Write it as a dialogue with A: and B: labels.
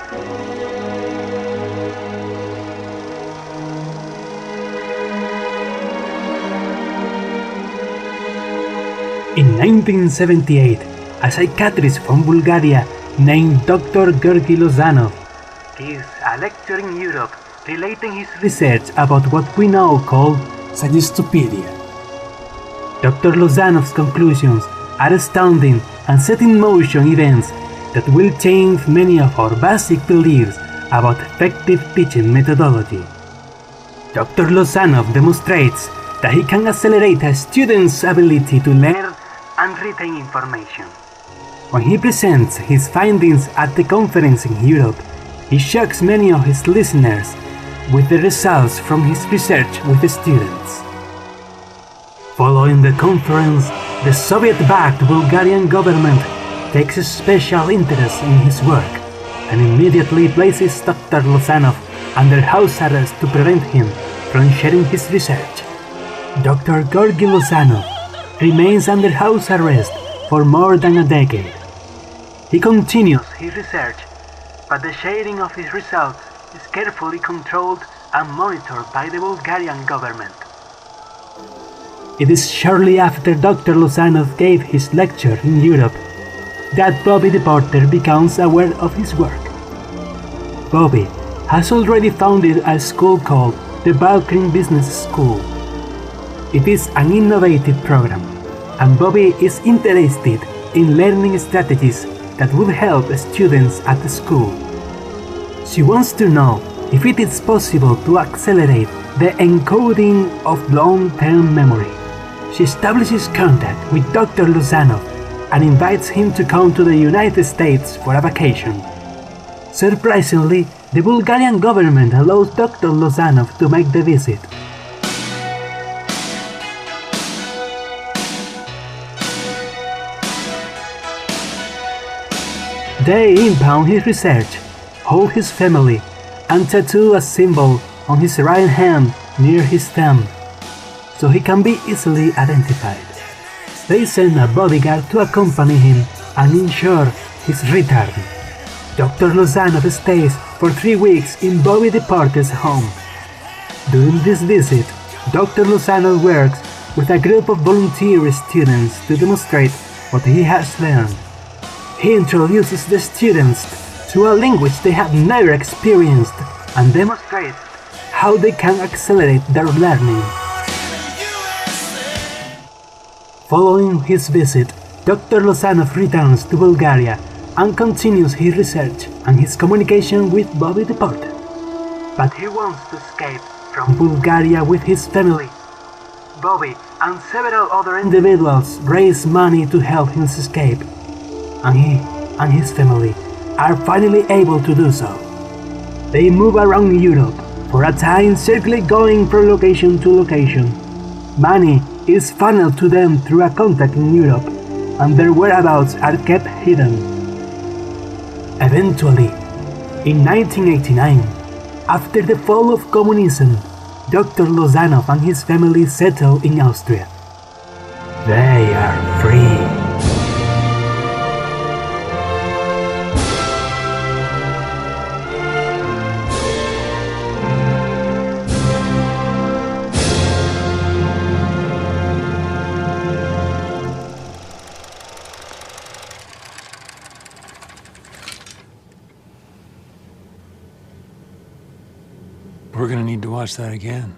A: In 1978, a psychiatrist from Bulgaria named Dr. Georgi Lozanov gives a lecture in Europe relating his research about what we now call Suggestopaedia. Dr. Lozanov's conclusions are astounding and set in motion events that will change many of our basic beliefs about effective teaching methodology. Dr. Lozanov demonstrates that he can accelerate a student's ability to learn and retain information. When he presents his findings at the conference in Europe, he shocks many of his listeners with the results from his research with the students. Following the conference, the Soviet-backed Bulgarian government takes a special interest in his work and immediately places Dr. Lozanov under house arrest to prevent him from sharing his research. Dr. Georgi Lozanov remains under house arrest for more than a decade. He continues his research, but the sharing of his results is carefully controlled and monitored by the Bulgarian government. It is shortly after Dr. Lozanov gave his lecture in Europe that Bobby the Porter becomes aware of his work. Bobby has already founded a school called the Balkan Business School. It is an innovative program, and Bobby is interested in learning strategies that will help students at the school. She wants to know if it is possible to accelerate the encoding of long-term memory. She establishes contact with Dr. Lozanov and invites him to come to the United States for a vacation. Surprisingly, the Bulgarian government allows Dr. Lozanov to make the visit. They impound his research, hold his family, and tattoo a symbol on his right hand near his thumb, so he can be easily identified. They send a bodyguard to accompany him and ensure his return. Dr. Lozanov stays for 3 weeks in Bobby the Porter's home. During this visit, Dr. Lozanov works with a group of volunteer students to demonstrate what he has learned. He introduces the students to a language they have never experienced and demonstrates how they can accelerate their learning. Following his visit, Dr. Lozanov returns to Bulgaria and continues his research and his communication with Bobby the Porter. But he wants to escape from Bulgaria with his family. Bobby and several other individuals raise money to help him escape, and he and his family are finally able to do so. They move around Europe for a time, circling going from location to location. Money is funneled to them through a contact in Europe, and their whereabouts are kept hidden. Eventually, in 1989, after the fall of communism, Dr. Lozanov and his family settle in Austria. They are free.
B: We're gonna need to watch that again.